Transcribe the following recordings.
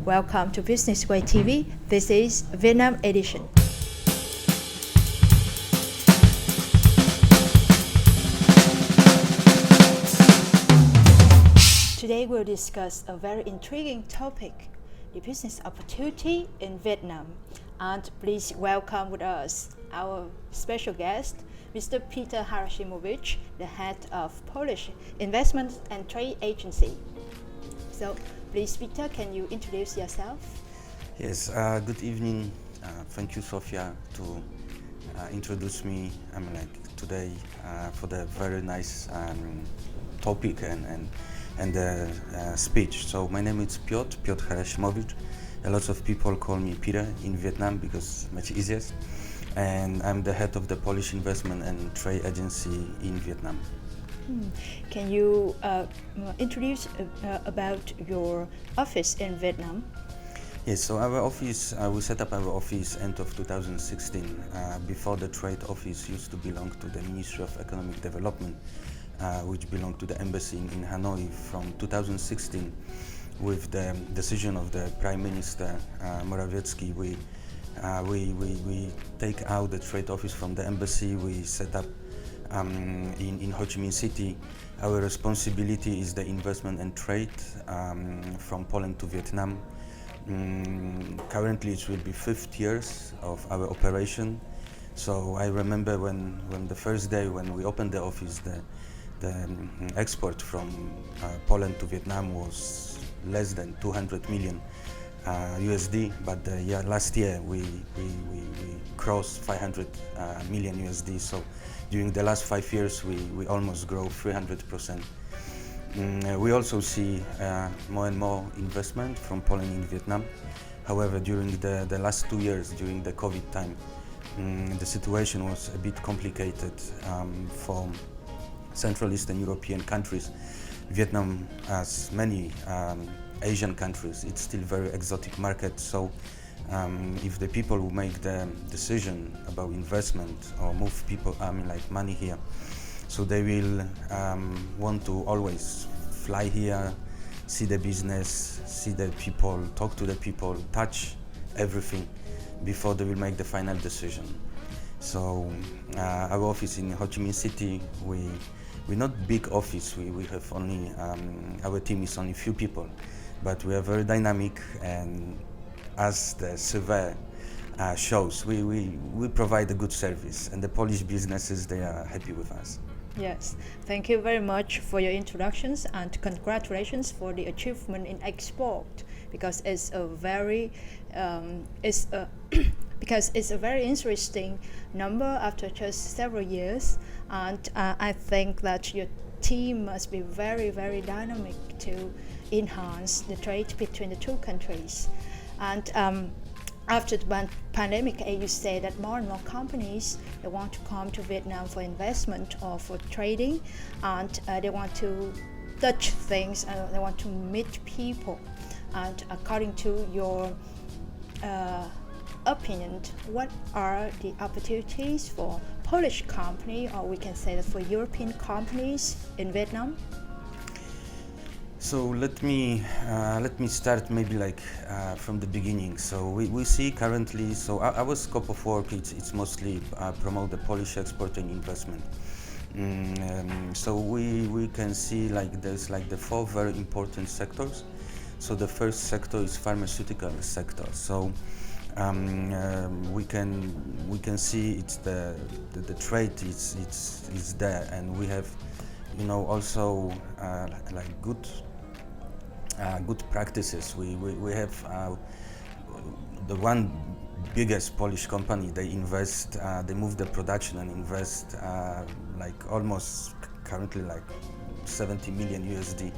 Welcome to Business Way TV. This is Vietnam edition. Today we'll discuss a very intriguing topic, the business opportunity in Vietnam. And please welcome with us our special guest, Mr. Piotr Harasimowicz, the head of Polish Investment and Trade Agency. So, please, Peter, can you introduce yourself? Yes, good evening. Thank you, Sofia, to introduce me today for the very nice topic and speech. So my name is Piotr Harasimowicz. A lot of people call me Peter in Vietnam because much easiest. And I'm the head of the Polish Investment and Trade Agency in Vietnam. Can you introduce about your office in Vietnam? Yes, so our office, we set up our office end of 2016. Before the trade office used to belong to the Ministry of Economic Development, which belonged to the embassy in Hanoi. From 2016, with the decision of the Prime Minister Morawiecki, we take out the trade office from the embassy. We set up in Ho Chi Minh City. Our responsibility is the investment and trade from Poland to Vietnam. Currently it will be 5 years of our operation. So I remember when the first day when we opened the office, the export from Poland to Vietnam was less than 200 million USD, but last year we crossed 500 million USD. So during the last 5 years we almost grow 300%. We also see more and more investment from Poland in Vietnam. However, during the last 2 years, during the COVID time, the situation was a bit complicated for Central Eastern European countries. Vietnam, as many Asian countries, it's still very exotic market. So if the people who make the decision about investment or move people, money here, so they will want to always fly here, see the business, see the people, talk to the people, touch everything before they will make the final decision. So our office in Ho Chi Minh City, we're not big office. We have only our team is only few people, but we are very dynamic, and as the survey shows, we provide a good service, and the Polish businesses, they are happy with us. Yes, thank you very much for your introductions, and congratulations for the achievement in export, because it's a very because it's a very interesting number after just several years, and I think that your team must be very, very dynamic to enhance the trade between the two countries. And after the pandemic, you say that more and more companies, they want to come to Vietnam for investment or for trading, and they want to touch things, and they want to meet people. And according to your opinion, what are the opportunities for Polish company, or we can say that for European companies in Vietnam? So let me start maybe from the beginning. So we see currently, so our scope of work, it's mostly promote the Polish export and investment. So we can see there's the 4 very important sectors. So the first sector is pharmaceutical sector. So we can see it's the trade is there, and we have also good practices. We have the one biggest Polish company. They invest, they move the production and invest almost currently 70 million USD.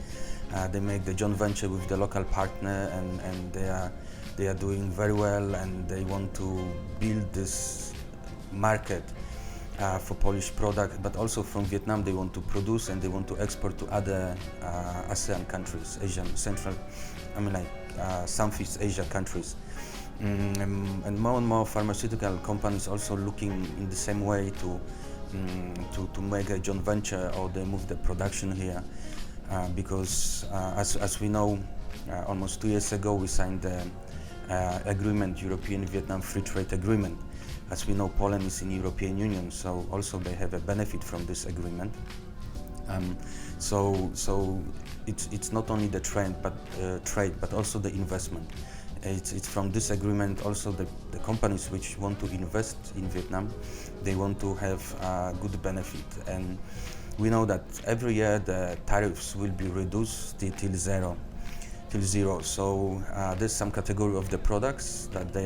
They make the joint venture with the local partner, and they are doing very well, and they want to build this market for Polish product, but also from Vietnam they want to produce and they want to export to other ASEAN countries, Southeast Asia countries. And more pharmaceutical companies also looking in the same way to make a joint venture, or they move the production here. because as we know, almost 2 years ago we signed the agreement, European-Vietnam Free Trade Agreement. As we know, Poland is in European Union, so also they have a benefit from this agreement. So it's not only the trade, but also the investment. It's from this agreement also the companies which want to invest in Vietnam, they want to have a good benefit. And we know that every year the tariffs will be reduced till zero. So there's some category of the products that they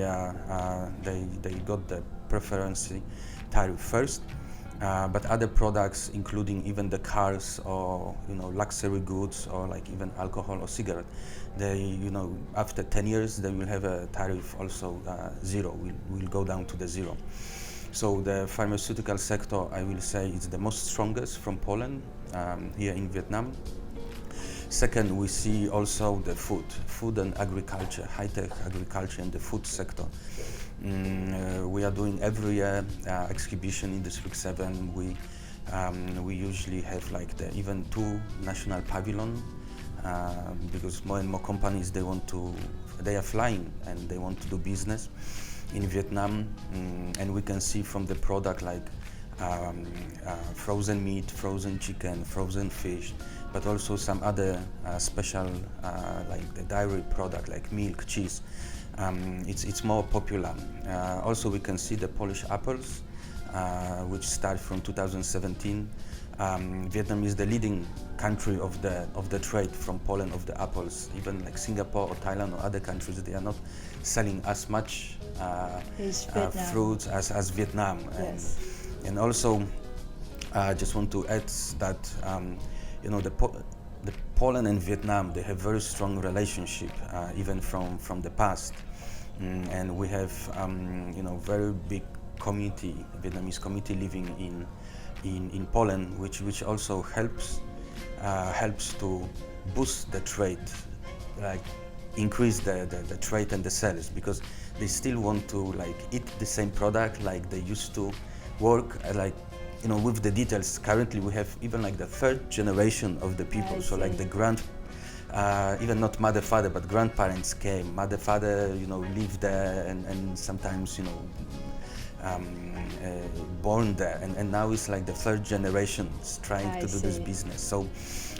got the preference tariff first. But other products, including even the cars or luxury goods or like even alcohol or cigarette, they after 10 years they will have a tariff also zero. Will go down to the zero. So the pharmaceutical sector, I will say, is the most strongest from Poland here in Vietnam. Second, we see also the food and agriculture, high-tech agriculture and the food sector. We are doing every year exhibition in District 7. We usually have like even 2 national pavilion because more and more companies they are flying and they want to do business in Vietnam, and we can see from the product like frozen meat, frozen chicken, frozen fish, but also some other special like the dairy product like milk, cheese. It's more popular. Also, we can see the Polish apples, which start from 2017. Vietnam is the leading country of the trade from Poland of the apples. Even like Singapore or Thailand or other countries, they are not selling as much fruits as Vietnam. Yes. And also, I just want to add that the Poland and Vietnam, they have very strong relationship even from the past, and we have very big community, Vietnamese community living in Poland, which also helps to boost the trade, like increase the trade and the sales, because they still want to like eat the same product like they used to work with the details. Currently we have even like the 3rd generation of the people, so like the even not mother, father, but grandparents came. Mother, father, lived there and sometimes, born there. And now it's like the 3rd generation trying to do this business.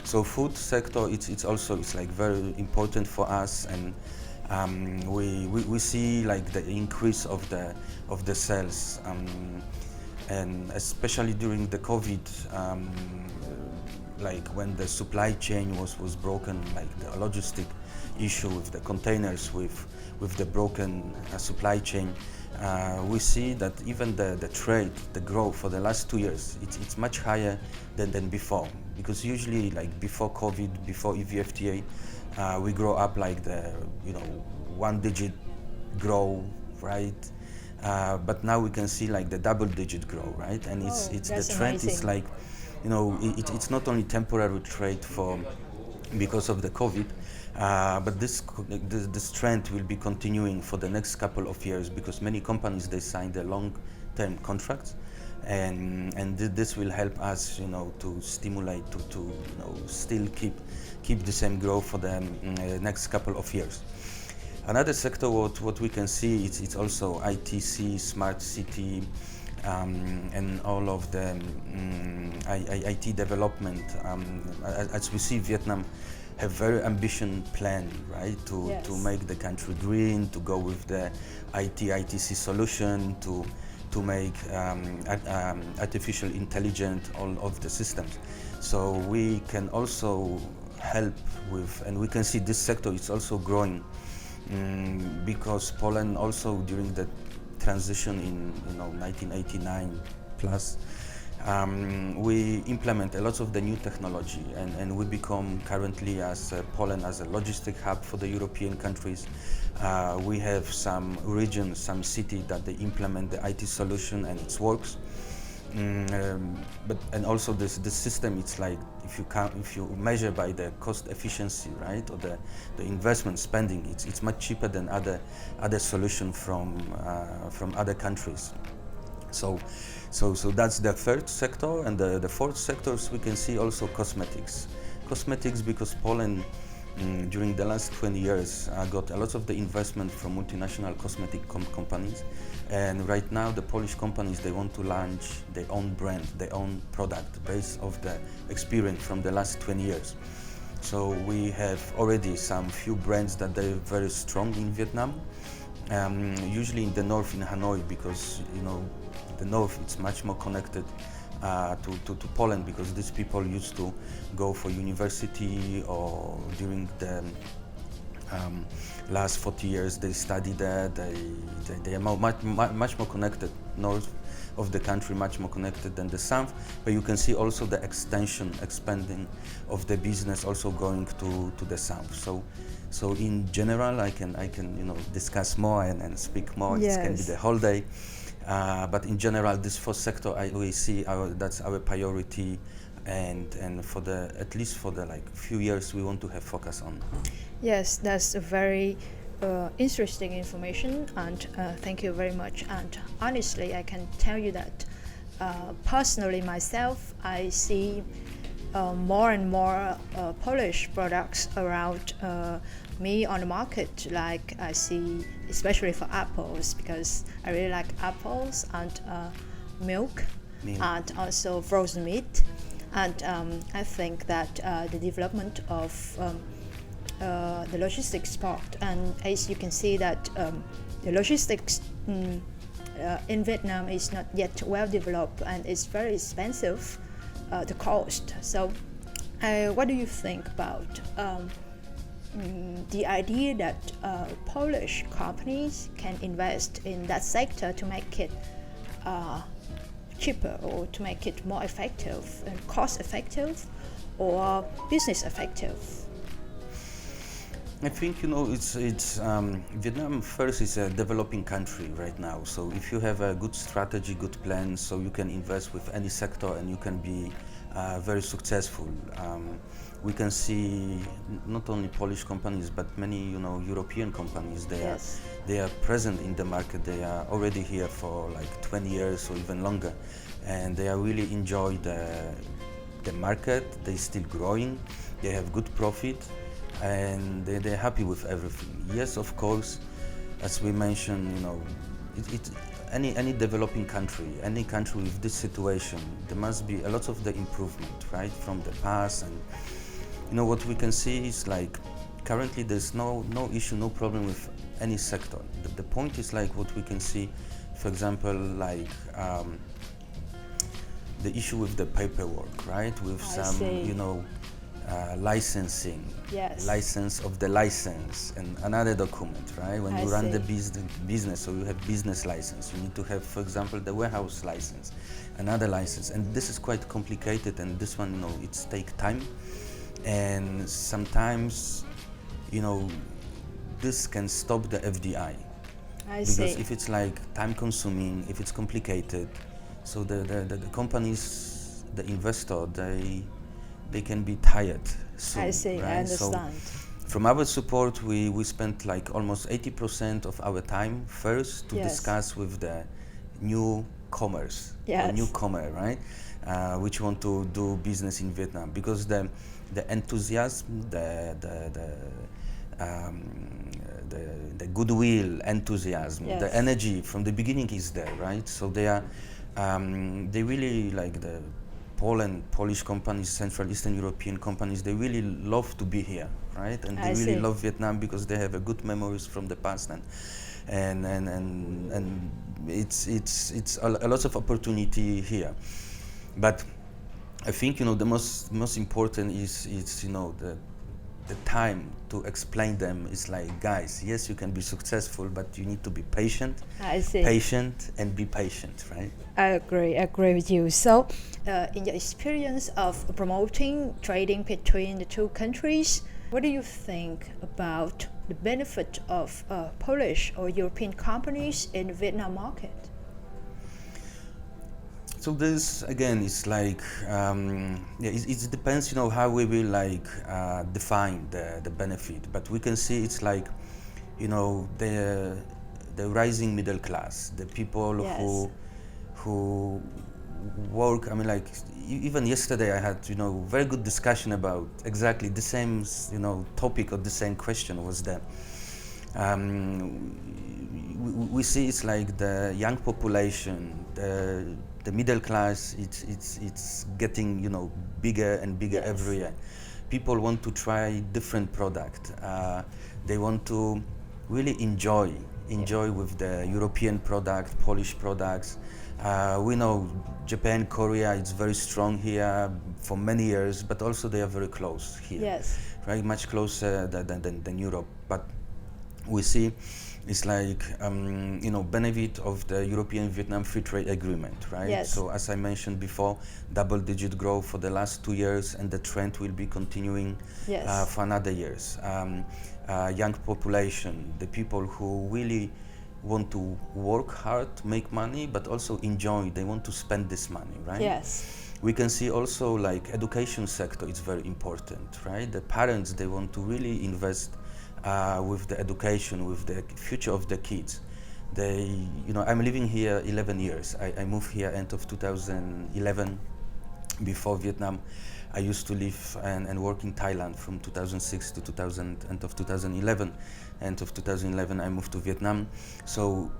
So food sector, it's also like very important for us, and we see like the increase of the sales. And especially during the COVID, like when the supply chain was broken, like the logistic issue with the containers, with the broken supply chain, we see that even the trade, the growth for the last 2 years, it's much higher than before. Because usually, like before COVID, before EVFTA, we grow up like the 1-digit growth, right? But now we can see like the double-digit growth, right? And it's the trend amazing. is like, it's not only temporary trade because of the COVID, but this trend will be continuing for the next couple of years, because many companies, they sign the long-term contracts, and this will help us, to stimulate to still keep the same growth for the next couple of years. Another sector, what we can see, it's also ITC, smart city, and all of the IT development. As we see, Vietnam have very ambitious plan, right, to make the country green, to go with the ITC solution, to make artificial intelligence, all of the systems. So we can also help with, and we can see this sector is also growing. Because Poland also during the transition in 1989 plus, we implement a lot of the new technology, and we become currently as Poland as a logistic hub for the European countries. We have some regions, some city that they implement the IT solution and it works. And also this system, it's like if you measure by the cost efficiency, right, or the investment spending, it's much cheaper than other solution from other countries. So that's the 3rd sector, and the 4th sectors we can see also cosmetics. Cosmetics, because Poland during the last 20 years got a lot of the investment from multinational cosmetic companies, and right now the Polish companies, they want to launch their own brand, their own product based off the experience from the last 20 years. So we have already some few brands that they're very strong in Vietnam, usually in the north, in Hanoi, because the north, it's much more connected to Poland, because these people used to go for university, or during the last 40 years they study there. They are much more connected, north of the country, much more connected than the south. But you can see also the expanding of the business also going to the south. So in general, I can discuss more and speak more. Yes. It can be the whole day. But in general, this fourth sector, we see that's our priority, and for at least for the few years, we want to have focus on. Yes, that's a very interesting information, and thank you very much. And honestly, I can tell you that personally myself, I see more and more Polish products around me on the market. Like I see, especially for apples, because I really like apples, and milk, and also frozen meat. And I think that the development of the logistics part, and as you can see that the logistics in Vietnam is not yet well developed, and it's very expensive, the cost. So what do you think about the idea that Polish companies can invest in that sector to make it cheaper, or to make it more effective and cost effective, or business effective? I think it's Vietnam first is a developing country right now. So if you have a good strategy, good plan, so you can invest with any sector and you can be very successful. We can see not only Polish companies but many European companies. They are present in the market. They are already here for 20 years or even longer, and they are really enjoy the market. They still growing. They have good profit, and they're happy with everything. Yes, of course, as we mentioned, any developing country, any country with this situation, there must be a lot of the improvement, right, from the past. And what we can see is currently there's no issue, no problem with any sector. The point is what we can see, for example, the issue with the paperwork, right, with licensing, Yes. license of the license, and another document, right? When you run the business, so you have business license, you need to have, for example, the warehouse license, another license, and this is quite complicated, and this one, it's take time, and sometimes, this can stop the FDI. Because if it's time consuming, if it's complicated, so the companies, the investor, they can be tired soon. I see, right? I understand. So from our support, we spent almost 80% of our time first to discuss with the newcomers, or newcomer, right? Which want to do business in Vietnam, because the enthusiasm, the goodwill, enthusiasm, the energy from the beginning is there, right? So they really like the Polish companies, Central Eastern European companies. They really love to be here, right? And they really love Vietnam because they have a good memories from the past, and it's a lot of opportunity here. But I think the most important is the time to explain them is guys, yes, you can be successful, but you need to be patient. I see. Patient and be patient, right? I agree with you. So, in your experience of promoting trading between the two countries, what do you think about the benefit of Polish or European companies in the Vietnam market? So this again is it depends, how we will define the benefit. But we can see it's the rising middle class, the people who work. I mean, like even yesterday, I had very good discussion about exactly the same topic or the same question was that. We see it's like the young population, the middle class. It's getting bigger and bigger Yes. every year. People want to try different product. They want to really enjoy with the European product, Polish products. We know Japan, Korea, it's very strong here for many years, but also they are very close here, Yes. right? Much closer than Europe. But we see it's like benefit of the European-Vietnam Free Trade Agreement, right? Yes. So as I mentioned before, double-digit growth for the last 2 years, and the trend will be continuing Yes. for another years. Young population, the people who really want to work hard, make money, but also enjoy. They want to spend this money, right? Yes. We can see also like education sector is very important, right? The parents, they want to really invest with the education, with the future of the kids. I'm living here 11 years. I moved here end of 2011. Before Vietnam, I used to live and work in Thailand from 2006 to end of 2011. End of 2011, I moved to Vietnam. So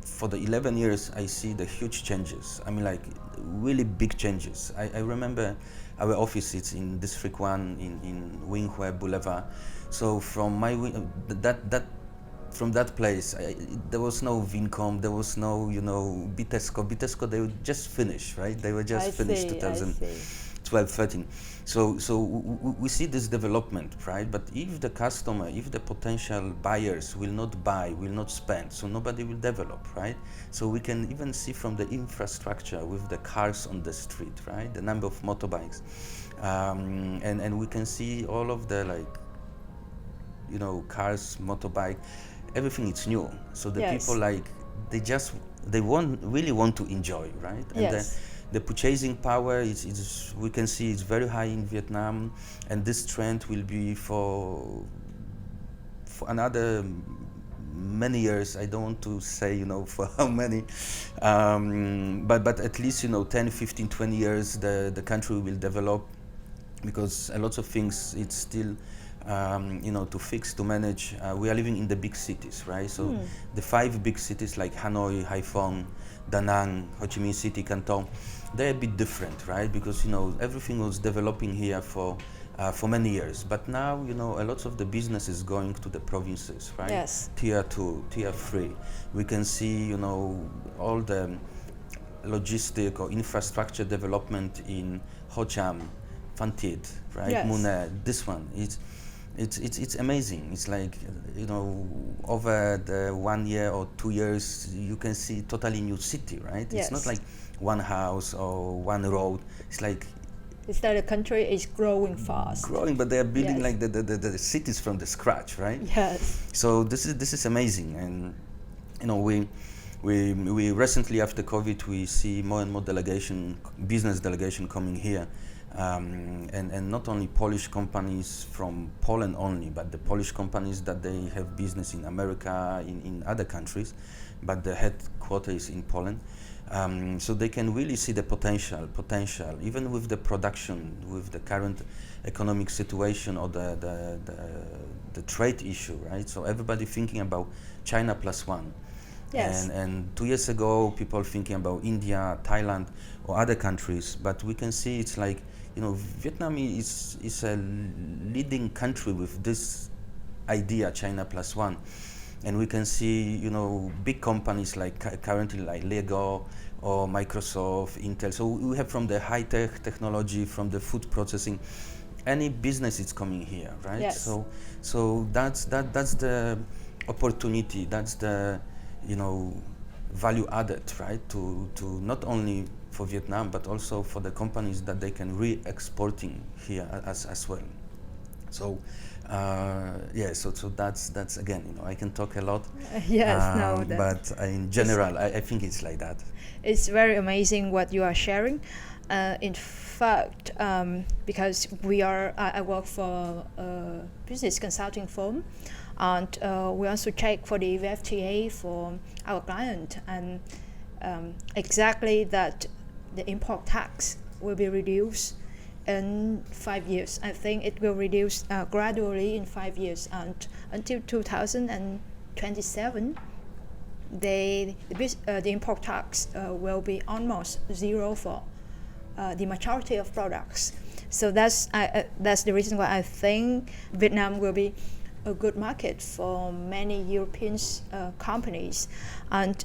for the 11 years, I see the huge changes. I mean, like really big changes. I remember our office is in District 1 in Wing Hue Boulevard. So from my from that place, there was no Vincom, there was no Bitesco. Bitesco, they were just finished, right? They were just finished 2012, 13. So we see this development, right? But if the customer, if the potential buyers will not buy, will not spend, so nobody will develop, right? So we can even see from the infrastructure with the cars on the street, right? The number of motorbikes, and we can see all of the cars, motorbike, everything is new. So the Yes. people they really want to enjoy, right? And Yes. the purchasing power is we can see it's very high in Vietnam, and this trend will be for another many years. I don't want to say for how many, but at least 10, 15, 20 years the country will develop, because a lot of things it's still to fix, to manage. We are living in the big cities, right? So the 5 big cities like Hanoi, Haiphong, Da Nang, Ho Chi Minh City, Canton, they're a bit different, right? Because everything was developing here for many years. But now a lot of the business is going to the provinces, right? Yes. Tier 2, Tier 3. We can see all the logistic or infrastructure development in Ho Cham, Phan Thiet, right? Yes. Mune, this one, it's amazing. It's like over the 1 year or 2 years, you can see totally new city, right? Yes. It's not like one house or one road. It's like It's that the country is growing fast. growing, but they are building Yes. like the cities from the scratch, right? Yes. So this is amazing, and we recently, after COVID, we see more and more business delegation coming here. And not only Polish companies from Poland only, but the Polish companies that they have business in America, in other countries, but the headquarters is in Poland. So they can really see the potential, even with the production, with the current economic situation or the trade issue, right? So everybody thinking about China plus one. Yes. And 2 years ago, people thinking about India, Thailand, or other countries, but we can see it's like, Vietnam is a leading country with this idea, China plus one. And we can see, big companies currently like Lego or Microsoft, Intel. So we have from the high-tech technology, from the food processing, any business is coming here, right? Yes. So that's the opportunity, that's the value added, right? To not only for Vietnam, but also for the companies that they can re-exporting here as well. So so that's again, I can talk a lot. Yes, no, but in general, I think it's like that. It's very amazing what you are sharing. In fact, because I work for a business consulting firm, and we also check for the VFTA for our client, and exactly that the import tax will be reduced in 5 years. I think it will reduce gradually in 5 years, and until 2027, the import tax will be almost zero for the majority of products. So that's the reason why I think Vietnam will be a good market for many European companies, and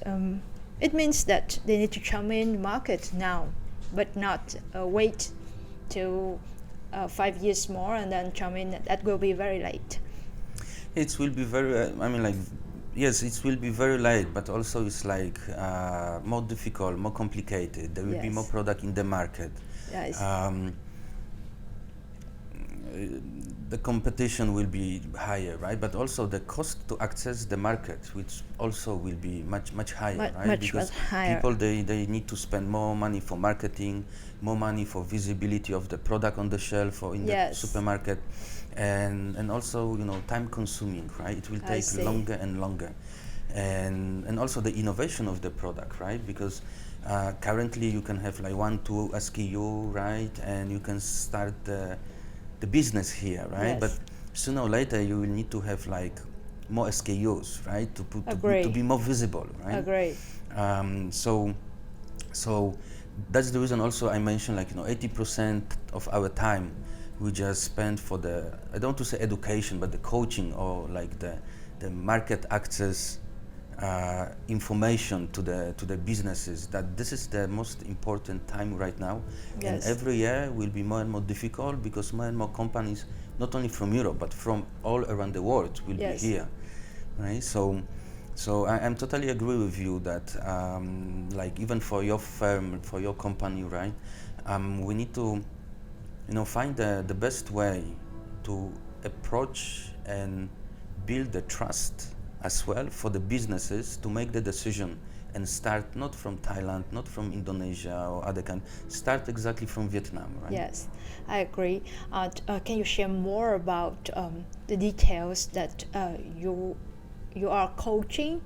it means that they need to come in the market now, but not wait till 5 years more and then come in. That will be very late. It will be very, yes, it will be very late, but also it's like more difficult, more complicated. There will be more product in the market. Yes. The competition will be higher, right? But also the cost to access the market, which also will be much higher, right? Because higher. People they need to spend more money for marketing, more money for visibility of the product on the shelf or in the supermarket, and also time consuming, right? It will take longer and longer, and also the innovation of the product, right? Because currently you can have like 1-2 SKU, right? And you can start the business here, right? Yes. But sooner or later you will need to have like more SKUs, right? To be more visible, right? Agree. So that's the reason also I mentioned 80% of our time we just spend for the, I don't want to say education, but the coaching or like the market access information to the businesses, that this is the most important time right now. Yes. And every year will be more and more difficult because more and more companies, not only from Europe but from all around the world, will be here, right? So I'm totally agree with you that like even for your firm, for your company, right? We need to find the best way to approach and build the trust as well for the businesses to make the decision and start not from Thailand, not from Indonesia or other countries, start exactly from Vietnam, right? Yes, I agree. Can you share more about the details that you are coaching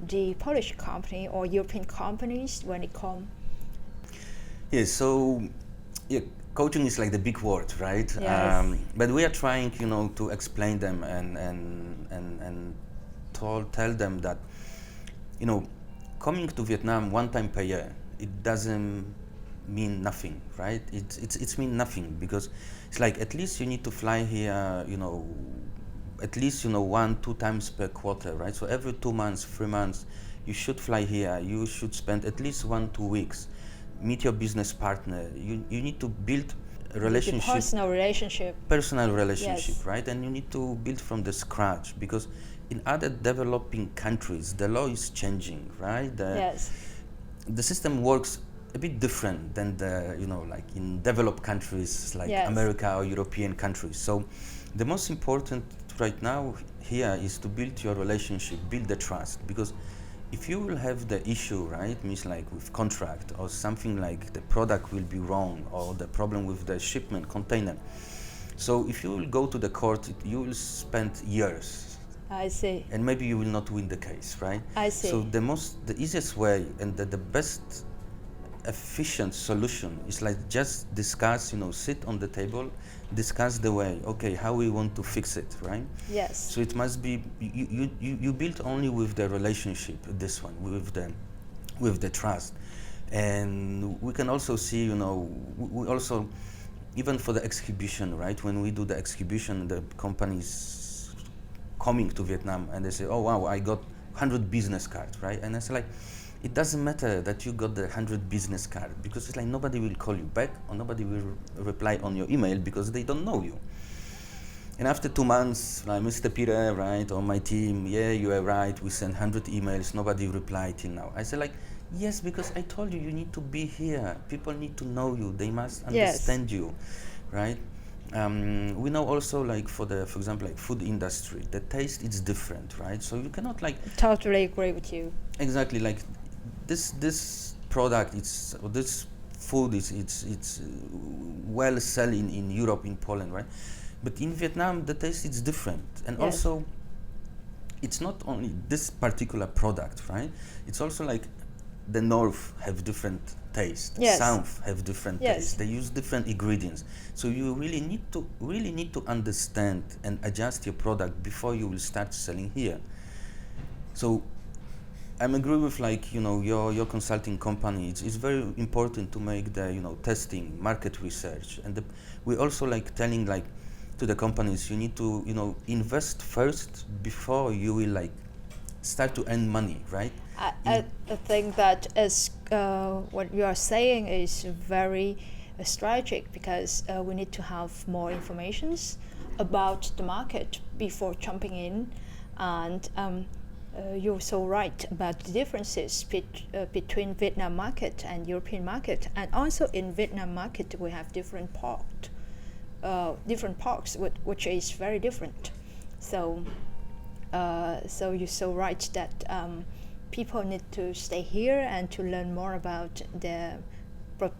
the Polish company or European companies when it comes? Yes, so coaching is like the big word, right? Yes. But we are trying, to explain them and tell them that, coming to Vietnam one time per year, it doesn't mean nothing, right? It's mean nothing because it's like at least you need to fly here, at least 1-2 times per quarter, right? So every 2 months, 3 months, you should fly here. You should spend at least 1-2 weeks, meet your business partner. You need to build a relationship, personal relationship, Yes. right? And you need to build from the scratch because in other developing countries, the law is changing, right? Yes. The system works a bit different than like in developed countries like America or European countries. So the most important right now here is to build your relationship, build the trust, because if you will have the issue, right, means like with contract or something like the product will be wrong or the problem with the shipment container. So if you will go to the court, you will spend years. I see. And maybe you will not win the case, right? I see. So the easiest way and the best efficient solution is like just discuss, sit on the table, discuss the way, okay, how we want to fix it, right? Yes. So it must be, you build only with the relationship, this one, with the trust. And we can also see, we also, even for the exhibition, right? When we do the exhibition, the companies coming to Vietnam and they say, oh wow, I got 100 business cards, right? And I say like, it doesn't matter that you got the 100 business card because it's like nobody will call you back or nobody will reply on your email because they don't know you. And after 2 months, like Mr. Peter, right, or my team, yeah, you are right, we sent 100 emails, nobody replied till now. I say like, yes, because I told you, you need to be here. People need to know you. They must understand you, right? We know also like for example, like food industry, the taste is different, right? So you cannot like... Totally agree with you. Exactly, like this product, this food it's well selling in Europe, in Poland, right? But in Vietnam, the taste is different. And also, it's not only this particular product, right? It's also like the north have different taste, Yes. south have different Yes. taste. They use different ingredients. So you really need to understand and adjust your product before you will start selling here. So I'm agree with your consulting company. It's very important to make the testing, market research, and we also telling to the companies, you need to invest first before you will start to earn money, right? I think that is what you are saying is very strategic, because we need to have more informations about the market before jumping in, and you're so right about the differences between Vietnam market and European market, and also in Vietnam market we have different parks, which is very different. So you're so right that people need to stay here and to learn more about the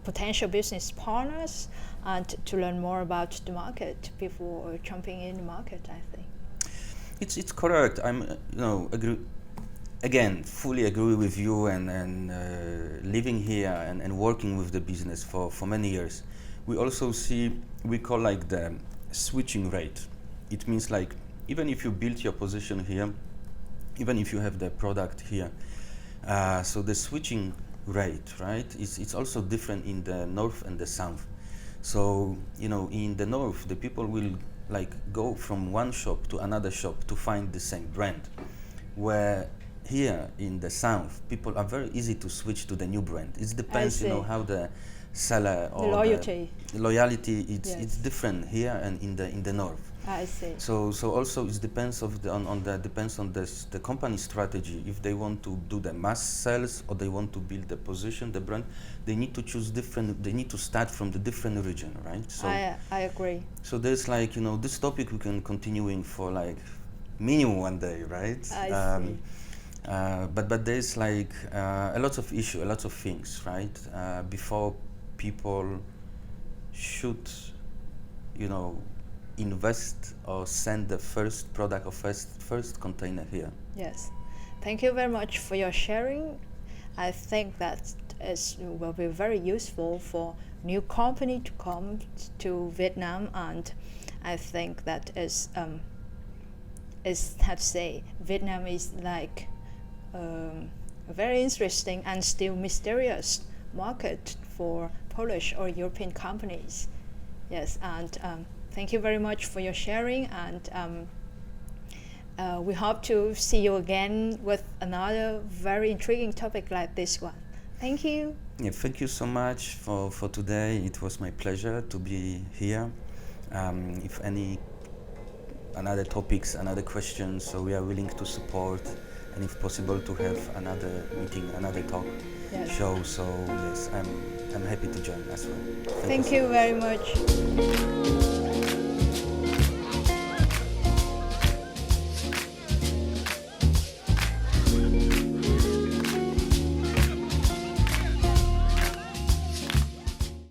potential business partners, and to learn more about the market before jumping in the market, I think. It's correct. I'm agree again, fully agree with you, and living here and working with the business for many years. We also see, we call the switching rate. It means even if you build your position here, even if you have the product here, so the switching rate, right, it's also different in the north and the south. So in the north, the people will go from one shop to another shop to find the same brand, where here in the south, people are very easy to switch to the new brand. It depends, how the seller or loyalty. The loyalty. It's Yes. it's different here and in the north. I see. So also it depends depends on the company strategy. If they want to do the mass sales or they want to build the position, the brand, they need to choose different. They need to start from the different region, right? So I agree. so there's this topic we can continuing for minimum one day, right? I see. But there's a lot of issue, a lot of things, right? Before people should, invest or send the first product or first container here. Yes. Thank you very much for your sharing. I think that will be very useful for new company to come to Vietnam, and I think that is how to say, Vietnam is a very interesting and still mysterious market for Polish or European companies. Yes, and thank you very much for your sharing, and we hope to see you again with another very intriguing topic like this one. Thank you. Yeah, thank you so much for today. It was my pleasure to be here. If another topics, another questions, so we are willing to support, and if possible to have another meeting, another talk. Yes. Show. So yes, I'm happy to join as well. Thank you very much.